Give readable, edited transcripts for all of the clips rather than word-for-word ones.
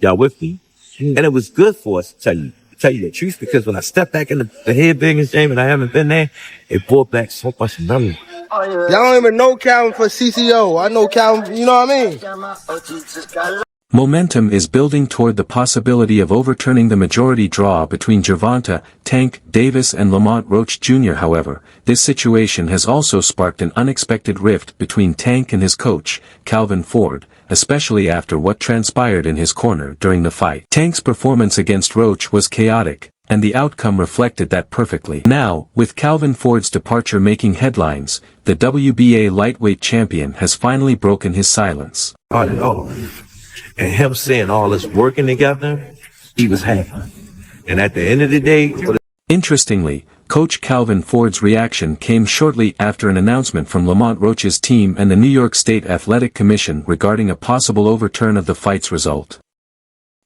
Y'all with me? And it was good for us, to tell you the truth, because when I stepped back in the head biggest game and I haven't been there, it brought back so much memory. Y'all don't even know Calvin for CCO. I know Calvin, you know what I mean? Momentum is building toward the possibility of overturning the majority draw between Gervonta, Tank, Davis and Lamont Roach Jr. However, this situation has also sparked an unexpected rift between Tank and his coach, Calvin Ford, especially after what transpired in his corner during the fight. Tank's performance against Roach was chaotic, and the outcome reflected that perfectly. Now, with Calvin Ford's departure making headlines, the WBA lightweight champion has finally broken his silence. And him saying all this working together, he was happy. And at the end of the day... Interestingly, Coach Calvin Ford's reaction came shortly after an announcement from Lamont Roach's team and the New York State Athletic Commission regarding a possible overturn of the fight's result.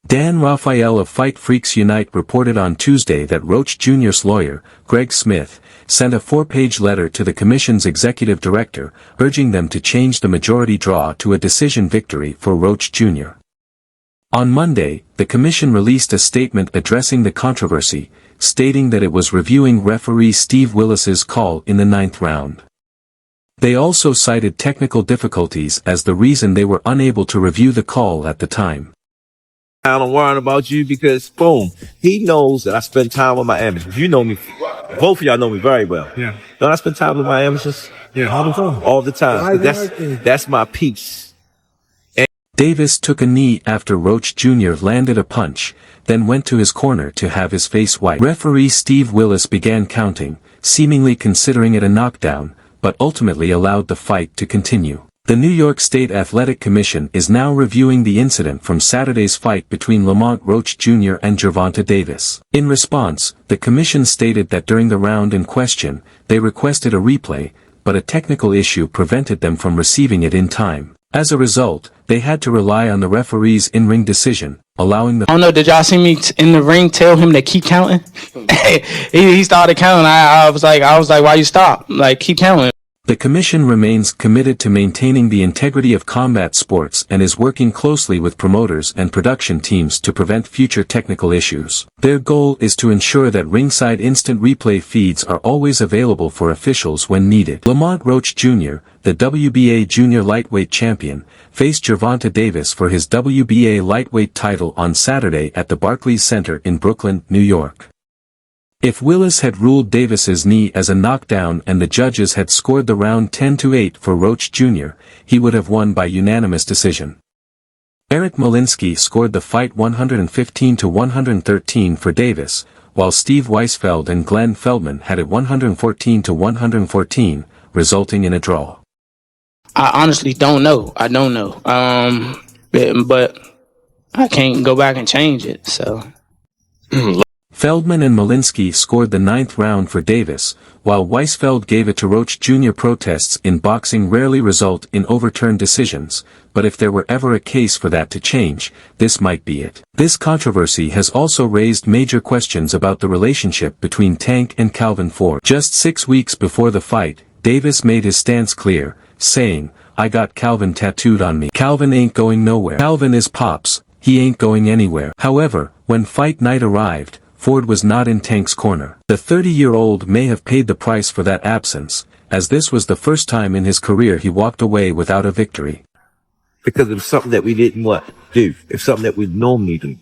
Dan Raphael of Fight Freaks Unite reported on Tuesday that Roach Jr.'s lawyer, Greg Smith, sent a 4-page letter to the commission's executive director, urging them to change the majority draw to a decision victory for Roach Jr. On Monday, the commission released a statement addressing the controversy, stating that it was reviewing referee Steve Willis's call in the 9th round. They also cited technical difficulties as the reason they were unable to review the call at the time. I don't worry about you because, boom, he knows that I spend time with my amateurs. You know me. Both of y'all know me very well. Yeah. Don't I spend time with my amateurs? Yeah, all the time. All the time. That's my peace. Davis took a knee after Roach Jr. landed a punch, then went to his corner to have his face wiped. Referee Steve Willis began counting, seemingly considering it a knockdown, but ultimately allowed the fight to continue. The New York State Athletic Commission is now reviewing the incident from Saturday's fight between Lamont Roach Jr. and Gervonta Davis. In response, the commission stated that during the round in question, they requested a replay, but a technical issue prevented them from receiving it in time. As a result, they had to rely on the referee's in-ring decision, allowing the... I don't know, did y'all see me in the ring tell him to keep counting? he started counting. I was like, why you stop? Like, keep counting. The commission remains committed to maintaining the integrity of combat sports and is working closely with promoters and production teams to prevent future technical issues. Their goal is to ensure that ringside instant replay feeds are always available for officials when needed. Lamont Roach Jr., the WBA junior lightweight champion, faced Gervonta Davis for his WBA lightweight title on Saturday at the Barclays Center in Brooklyn, New York. If Willis had ruled Davis's knee as a knockdown and the judges had scored the round 10-8 for Roach Jr., he would have won by unanimous decision. Eric Molinsky scored the fight 115-113 for Davis, while Steve Weisfeld and Glenn Feldman had it 114-114, resulting in a draw. I honestly don't know. I don't know. But I can't go back and change it, so... Feldman and Molinsky scored the 9th round for Davis, while Weisfeld gave it to Roach Jr. Protests in boxing rarely result in overturned decisions, but if there were ever a case for that to change, this might be it. This controversy has also raised major questions about the relationship between Tank and Calvin Ford. Just 6 weeks before the fight, Davis made his stance clear, saying, "I got Calvin tattooed on me. Calvin ain't going nowhere. Calvin is Pops, he ain't going anywhere." However, when fight night arrived, Ford was not in Tank's corner. The 30-year-old may have paid the price for that absence, as this was the first time in his career he walked away without a victory. Because it was something that we didn't do. It's something that we normally do.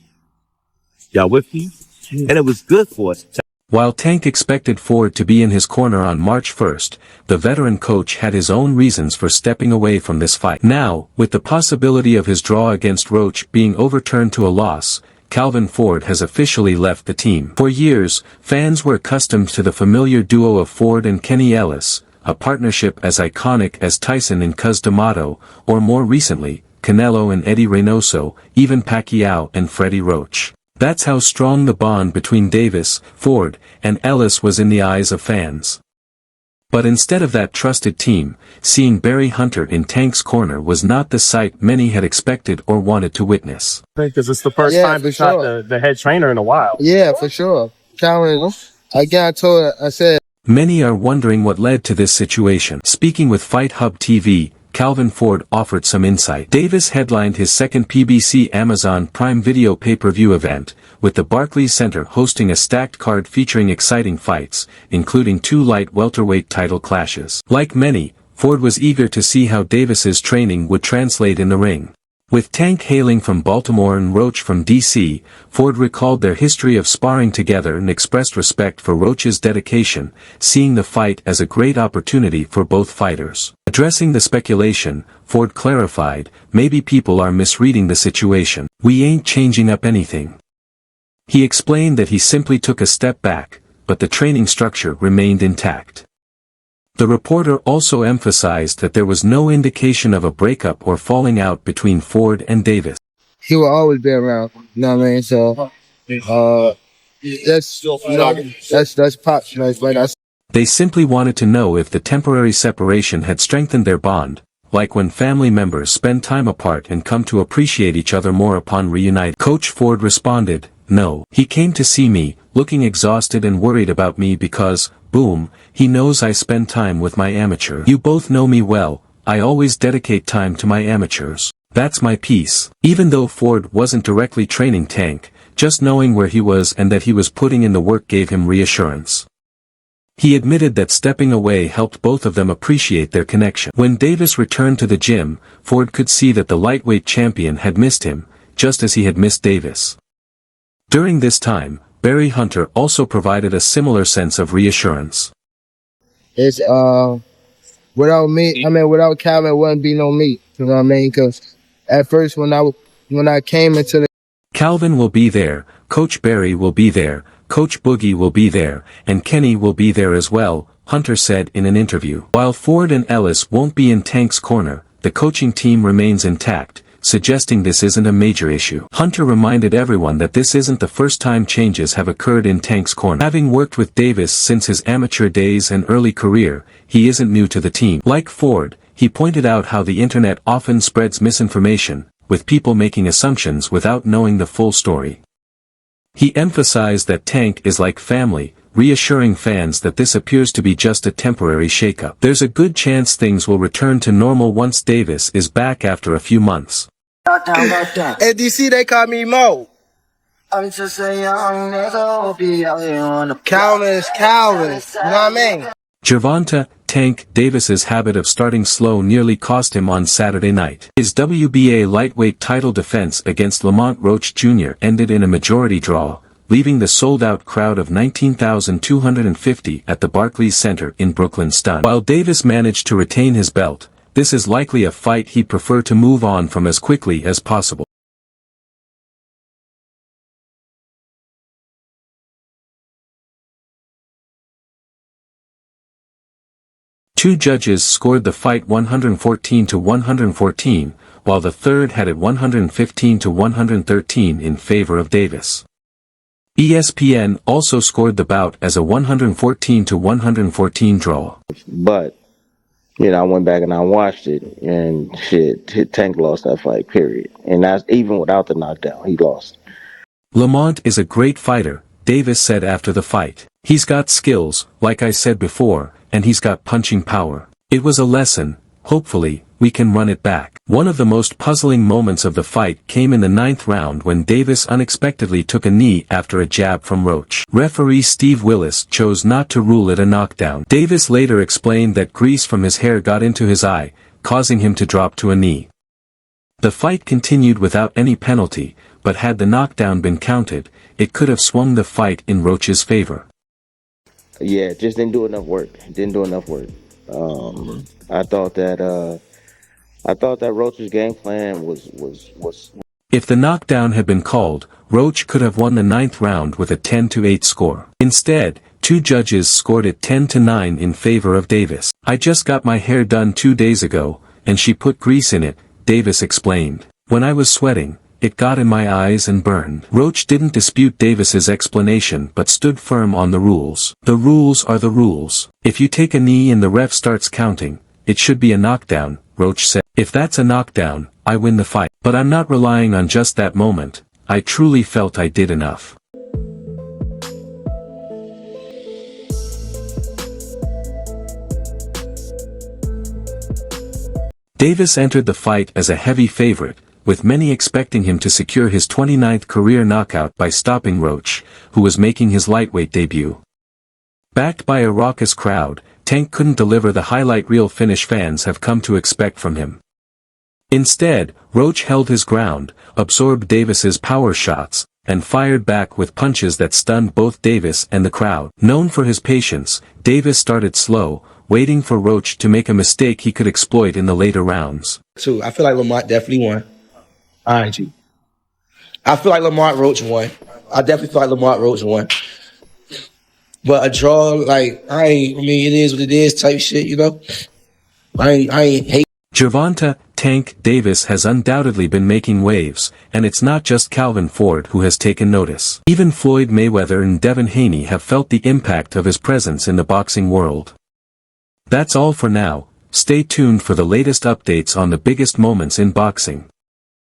Y'all with me? And it was good for us. While Tank expected Ford to be in his corner on March 1st, the veteran coach had his own reasons for stepping away from this fight. Now, with the possibility of his draw against Roach being overturned to a loss, Calvin Ford has officially left the team. For years, fans were accustomed to the familiar duo of Ford and Kenny Ellis, a partnership as iconic as Tyson and Cus D'Amato, or more recently, Canelo and Eddie Reynoso, even Pacquiao and Freddie Roach. That's how strong the bond between Davis, Ford, and Ellis was in the eyes of fans. But instead of that trusted team, seeing Barry Hunter in Tank's corner was not the sight many had expected or wanted to witness. Because it's the first time we shot the head trainer in a while. Yeah, for sure. Calvin, I said... Many are wondering what led to this situation. Speaking with Fight Hub TV, Calvin Ford offered some insight. Davis headlined his second PBC Amazon Prime Video pay-per-view event, with the Barclays Center hosting a stacked card featuring exciting fights, including 2 light welterweight title clashes. Like many, Ford was eager to see how Davis's training would translate in the ring. With Tank hailing from Baltimore and Roach from D.C., Ford recalled their history of sparring together and expressed respect for Roach's dedication, seeing the fight as a great opportunity for both fighters. Addressing the speculation, Ford clarified, "Maybe people are misreading the situation. We ain't changing up anything." He explained that he simply took a step back, but the training structure remained intact. The reporter also emphasized that there was no indication of a breakup or falling out between Ford and Davis. He will always be around. You know what I mean? So, that's pop. They simply wanted to know if the temporary separation had strengthened their bond, like when family members spend time apart and come to appreciate each other more upon reuniting. Coach Ford responded, "No. He came to see me, looking exhausted and worried about me because, boom, he knows I spend time with my amateur. You both know me well, I always dedicate time to my amateurs. That's my piece." Even though Ford wasn't directly training Tank, just knowing where he was and that he was putting in the work gave him reassurance. He admitted that stepping away helped both of them appreciate their connection. When Davis returned to the gym, Ford could see that the lightweight champion had missed him, just as he had missed Davis. During this time, Barry Hunter also provided a similar sense of reassurance. It's, without me, without Calvin, it wouldn't be no me. You know what I mean? Because at first when I came into the... Calvin will be there, Coach Barry will be there, Coach Boogie will be there, and Kenny will be there as well, Hunter said in an interview. While Ford and Ellis won't be in Tank's corner, the coaching team remains intact, suggesting this isn't a major issue. Hunter reminded everyone that this isn't the first time changes have occurred in Tank's corner. Having worked with Davis since his amateur days and early career, he isn't new to the team. Like Ford, he pointed out how the internet often spreads misinformation, with people making assumptions without knowing the full story. He emphasized that Tank is like family, reassuring fans that this appears to be just a temporary shakeup. There's a good chance things will return to normal once Davis is back after a few months. At DC, they call me Mo. Calvin is Calvin. You know what I mean? Gervonta, Tank Davis's habit of starting slow nearly cost him on Saturday night. His WBA lightweight title defense against Lamont Roach Jr. ended in a majority draw, leaving the sold-out crowd of 19,250 at the Barclays Center in Brooklyn stunned. While Davis managed to retain his belt, this is likely a fight he'd prefer to move on from as quickly as possible. Two judges scored the fight 114-114, while the third had it 115-113 in favor of Davis. ESPN also scored the bout as a 114-114 draw. But, I went back and I watched it, and Tank lost that fight, period. And that's even without the knockdown, he lost. Lamont is a great fighter, Davis said after the fight. He's got skills, like I said before, and he's got punching power. It was a lesson, hopefully, we can run it back. One of the most puzzling moments of the fight came in the 9th round when Davis unexpectedly took a knee after a jab from Roach. Referee Steve Willis chose not to rule it a knockdown. Davis later explained that grease from his hair got into his eye, causing him to drop to a knee. The fight continued without any penalty, but had the knockdown been counted, it could have swung the fight in Roach's favor. Yeah, just didn't do enough work. I thought that Roach's game plan was. If the knockdown had been called, Roach could have won the 9th round with a 10-8 score. Instead, two judges scored it 10-9 in favor of Davis. "I just got my hair done 2 days ago, and she put grease in it," Davis explained. "When I was sweating, it got in my eyes and burned." Roach didn't dispute Davis's explanation but stood firm on the rules. "The rules are the rules. If you take a knee and the ref starts counting, it should be a knockdown," Roach said. "If that's a knockdown, I win the fight. But I'm not relying on just that moment. I truly felt I did enough." Davis entered the fight as a heavy favorite, with many expecting him to secure his 29th career knockout by stopping Roach, who was making his lightweight debut. Backed by a raucous crowd, Tank couldn't deliver the highlight reel finish fans have come to expect from him. Instead, Roach held his ground, absorbed Davis's power shots, and fired back with punches that stunned both Davis and the crowd. Known for his patience, Davis started slow, waiting for Roach to make a mistake he could exploit in the later rounds. Too. I feel like Lamont definitely won. ING. I feel like Lamont Roach won. I definitely feel like Lamont Roach won. But a draw, like, I mean, it is what it is type shit, you know? I ain't hate. Gervonta, Tank, Davis has undoubtedly been making waves, and it's not just Calvin Ford who has taken notice. Even Floyd Mayweather and Devin Haney have felt the impact of his presence in the boxing world. That's all for now. Stay tuned for the latest updates on the biggest moments in boxing.